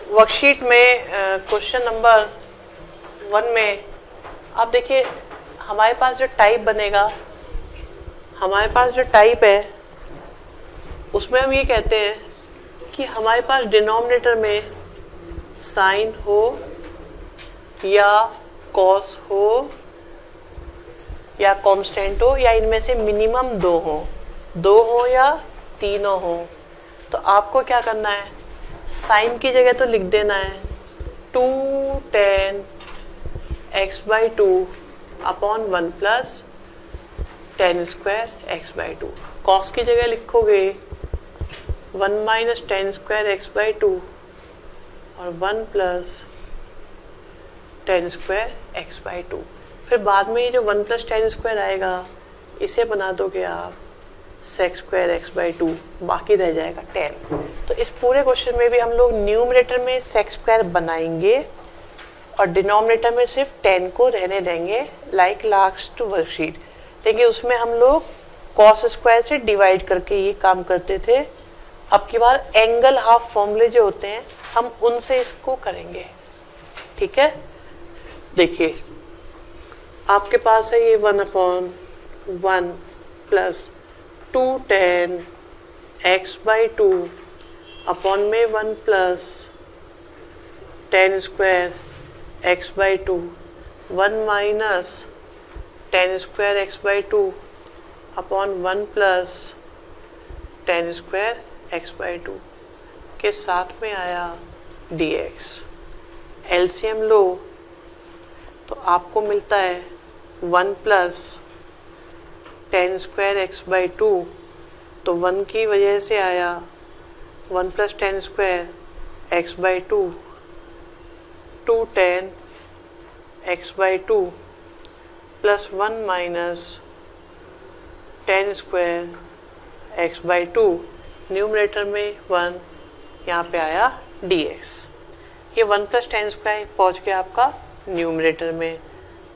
Worksheet में question number 1 में आप देखिए हमारे पास जो टाइप बनेगा, हमारे पास जो टाइप है उसमें हम ये कहते हैं कि हमारे पास डिनोमिनेटर में साइन हो या कॉस हो या कांस्टेंट हो या इनमें से मिनिमम दो हो या तीनों हो। तो आपको क्या करना है, साइन की जगह तो लिख देना है 2 tan x/2 upon 1 plus tan square x/2। Cos की जगह लिखोगे 1 माइनस tan स्क्वायर x/2 और 1 प्लस tan स्क्वायर x/2। फिर बाद में ये जो 1 प्लस tan स्क्वायर आएगा इसे बना दोगे आप sec स्क्वायर x/2, बाकी रह जाएगा tan। तो इस पूरे क्वेश्चन में भी हम लोग न्यूमरेटर में sec स्क्वायर बनाएंगे और डिनोमिनेटर में सिर्फ tan को रहने देंगे, लाइक लास्ट वर्कशीट। देखिए उसमें हम लोग cos स्क्वायर से डिवाइड करके ये काम करते थे। अब की बार एंगल हाफ फॉर्मूले जो होते हैं हम उनसे इसको करेंगे, ठीक है। देखिए आपके पास है ये 1/1 प्लस 2 tan x/2 अपॉन में 1 plus tan square x/2, 1 minus tan square x/2 upon 1 plus tan square x/2 के साथ में आया dx। एलसीएम लो तो आपको मिलता है 1 प्लस tan स्क्वायर x/2, तो 1 की वजह से आया 1 plus tan square x/2, 2 tan x/2 plus 1 minus tan square x/2, numerator में 1, यहाँ पे आया dx। ये 1 प्लस tan स्क्वायर पहुँच गया आपका न्यूमरेटर में,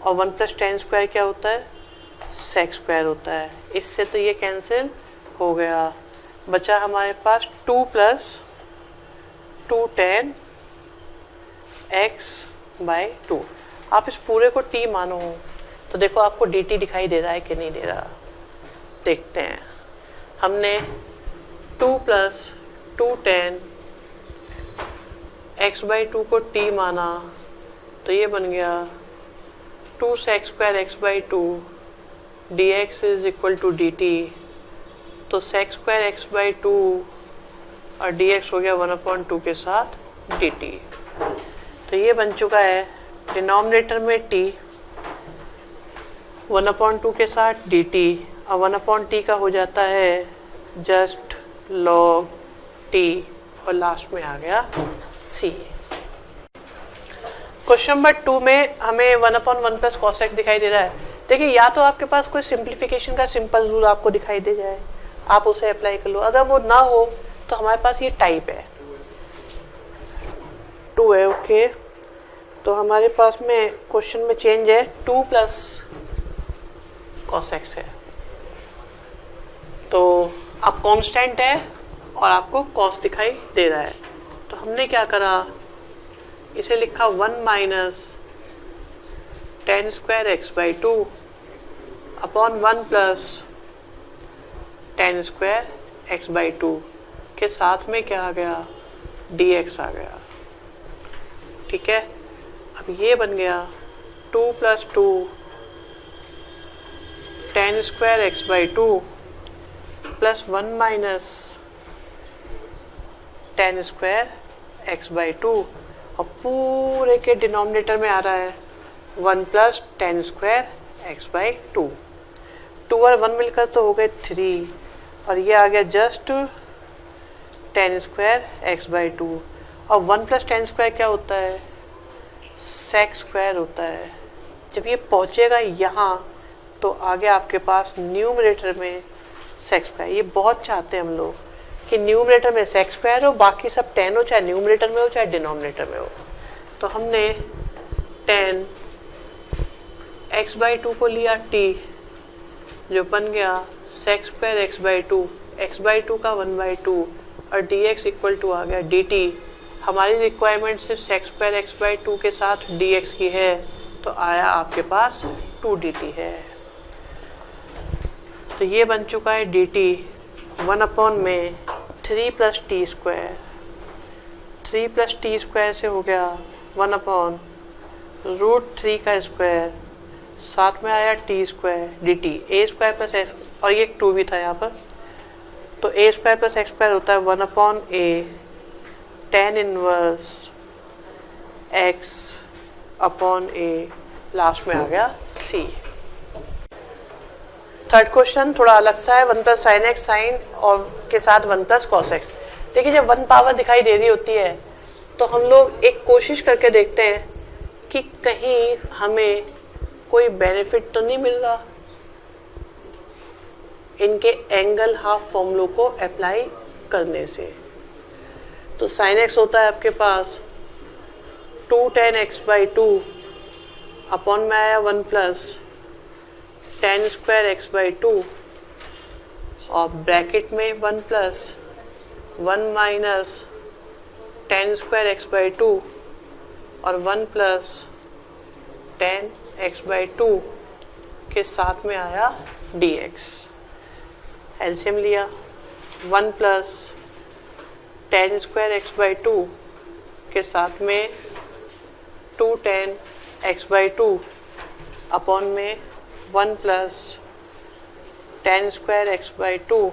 और 1 प्लस tan स्क्वायर क्या होता है, sec स्क्वायर होता है। इससे तो ये कैंसिल हो गया, बचा हमारे पास 2 प्लस 2 tan x/2। आप इस पूरे को t मानो तो देखो आपको dt दिखाई दे रहा है कि नहीं दे रहा, देखते हैं। हमने 2 प्लस 2 tan x/2 को t माना तो ये बन गया 2 sec square x/2 dx is equal to dt। तो sec स्क्वायर x/2 और dx हो गया 1/2 के साथ dt। तो ये बन चुका है डिनोमिनेटर में t 1/2 के साथ dt, और 1/t का हो जाता है जस्ट log t, और लास्ट में आ गया c। क्वेश्चन नंबर 2 में हमें 1/1 प्लस cos x दिखाई दे रहा है। देखिए या तो आपके पास कोई सिंप्लीफिकेशन का सिंपल रूल आपको दिखाई दे जाए, आप उसे अप्लाई कर लो। अगर वो ना हो तो हमारे पास ये टाइप है 2 है, ओके। तो हमारे पास में क्वेश्चन में चेंज है 2 प्लस cos x है, तो अब कांस्टेंट है और आपको cos दिखाई दे रहा है। तो हमने क्या करा, इसे लिखा 1 minus tan square x/2 upon 1 plus tan square x/2 के साथ में क्या आ गया, dx आ गया, ठीक है। अब ये बन गया 2 plus 2 tan square x/2 plus 1 minus tan square x/2, और पूरे के डिनोमिनेटर में आ रहा है 1 प्लस tan स्क्वायर x/2। 2 और 1 मिलकर तो हो गए 3, और ये आ गया जस्ट tan स्क्वायर x/2, और 1 प्लस tan स्क्वायर क्या होता है, sec स्क्वायर होता है। जब ये पहुंचेगा यहाँ तो आगे आपके पास न्यूमरेटर में sec स्क्वायर। ये बहुत चाहते हैं हम लोग कि न्यूमरेटर में sec स्क्वायर हो, बाकी सब tan हो, चाहे न्यूमरेटर में हो चाहे डिनोमिनेटर में हो। तो हमने tan x/2 को लिया t, जो बन गया sec स्क्वायर x/2 का 1/2, और dx इक्वल टू आ गया dt हमारी रिक्वायरमेंट सिर्फ sex square x by two के साथ डी एक्स की है, तो आया आपके पास 2dt है। तो ये बन चुका है dt 1 में 3 plus T square, 3 plus T square से हो गया 1/√3 का स्क्वायर, साथ में आया टी स्क्वायर dt ए स्क्वायर प्लस एक्स, और ये 2 भी था यहाँ पर, तो ए स्क्वायर प्लस एक्स स्क्वायर होता है 1/a tan inverse x/a, last में आ गया c। थर्ड क्वेश्चन थोड़ा अलग सा है, 1 प्लस साइन एक्स साइन और के साथ 1 प्लस कॉस एक्स। देखिए जब 1 पावर दिखाई दे रही होती है तो हम लोग एक कोशिश करके देखते हैं कि कहीं हमें कोई बेनिफिट तो नहीं मिल रहा इनके एंगल हाफ फॉर्मूलों को अप्लाई करने से। तो साइन एक्स होता है आपके पास 2 tan x/2 अपॉन में आया 1 प्लस tan स्क्वायर x/2 और ब्रैकेट में 1 plus 1 minus tan square x/2 और 1 प्लस tan x/2 के साथ में आया dx। एलसीएम लिया 1 प्लस tan स्क्वायर x/2 के साथ में 2 tan x/2 अपॉन में 1 प्लस tan स्क्वायर x/2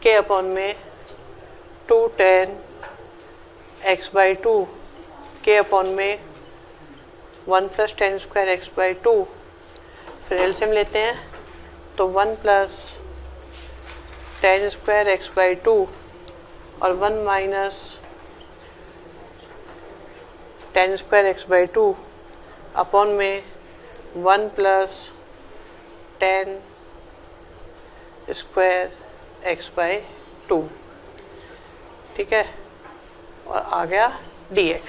के अपॉन में 2 tan x/2 के अपॉन में 1 प्लस tan स्क्वायर x/2। फिर एलसीएम लेते हैं तो 1 प्लस tan स्क्वायर x/2 और 1 minus tan square x/2 upon में 1 प्लस tan स्क्वायर x/2, ठीक है, और आ गया dx।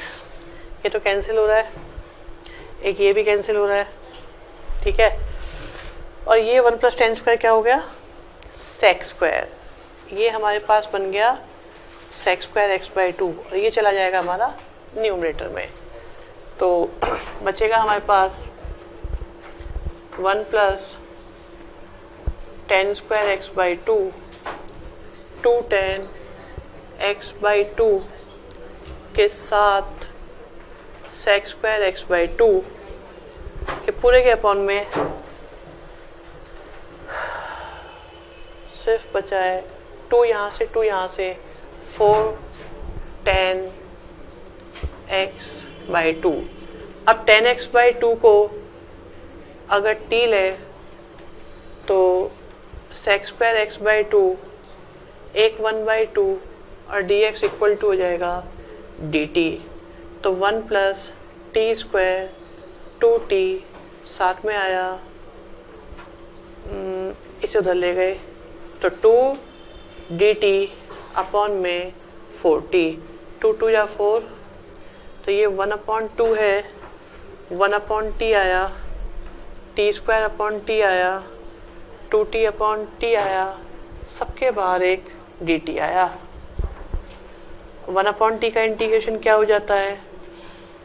ये तो कैंसिल हो रहा है, एक ये भी कैंसिल हो रहा है, ठीक है, और ये 1 प्लस tan स्क्वायर क्या हो गया sec स्क्वायर, ये हमारे पास बन गया sec स्क्वायर x/2 और ये चला जाएगा हमारा न्यूमरेटर में। तो बचेगा हमारे पास 1 plus tan square x/2 2 tan x/2 के साथ sec स्क्वायर x/2 के पूरे के अपॉन में सिर्फ बचा है 2 यहाँ से 2 यहाँ से 4 tan x/2। अब tan x/2 को अगर t ले तो sec स्क्वायर x/2 एक 1/2 और dx इक्वल टू हो जाएगा dt। तो 1 प्लस टी स्क्वायर 2t साथ में आया, इसे उधर ले गए तो 2 dt अपॉन में 4t, 2 2 या 4, तो ये 1/2 है, 1/t आया, टी स्क्वायर अपॉन टी आया, 2t अपॉन टी आया, सबके बाहर एक dt आया। 1/t का इंटीग्रेशन क्या हो जाता है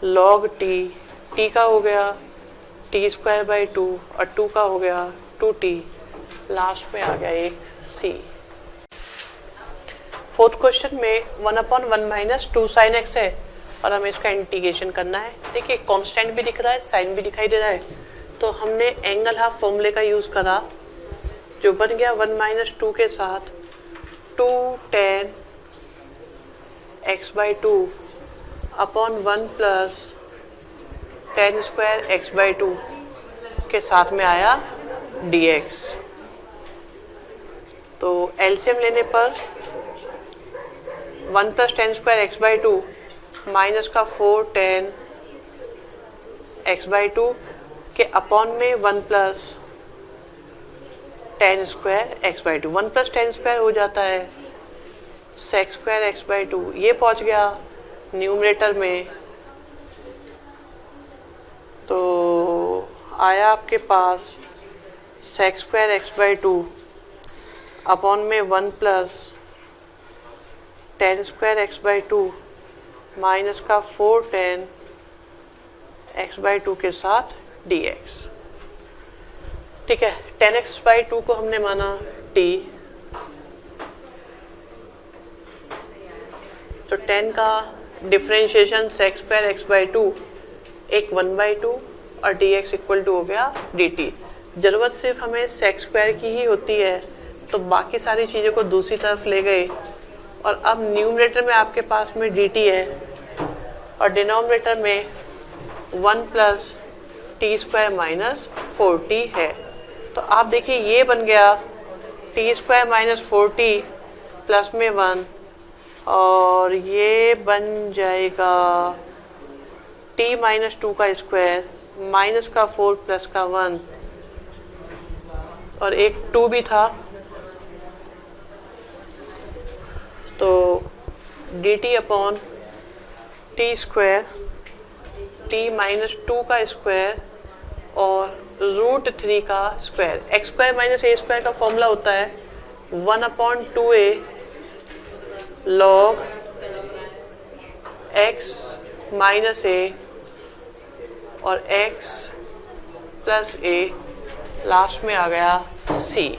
log t का हो गया टी स्क्वायर बाई 2 और 2 का हो गया 2t, लास्ट में आ गया एक c। फोर्थ क्वेश्चन में 1/1 माइनस 2 साइन एक्स है और हमें इसका इंटीग्रेशन करना है। देखिए कांस्टेंट भी दिख रहा है, साइन भी दिखाई दे रहा है, तो हमने एंगल हाफ फॉर्मूले का यूज करा जो बन गया 1 माइनस 2 के साथ 2 tan x/2 upon 1 plus tan square x/2 के साथ में आया dx। तो एलसीएम लेने पर 1 plus tan square x/2 minus का 4 tan x/2 के अपॉन में 1 plus tan square x/2, 1 plus tan square हो जाता है sec स्क्वायर x/2, ये पहुंच गया न्यूमरेटर में, तो आया आपके पास sec स्क्वायर x/2 अपॉन में 1 plus tan square x/2 minus का 4tan x/2 के साथ dx। ठीक है, tan x/2 को हमने माना t, तो tan का डिफरेंशिएशन sec² x/2 एक 1/2 और dx इक्वल टू हो गया dt। जरूरत सिर्फ हमें sec² की ही होती है, तो बाकी सारी चीज़ों को दूसरी तरफ ले गए और अब न्यूमरेटर में आपके पास में dt है और डिनोमिनेटर में 1 प्लस t² माइनस 4t है। तो आप देखिए ये बन गया t² माइनस 4t प्लस में 1 और ये बन जाएगा t माइनस 2 का स्क्वायर माइनस का 4 प्लस का 1 और एक 2 भी था, तो dt upon t² t minus 2 का स्क्वायर और √3 का स्क्वायर। x² माइनस a² का फॉर्मूला होता है 1/2a log x minus a और x प्लस a, लास्ट में आ गया c।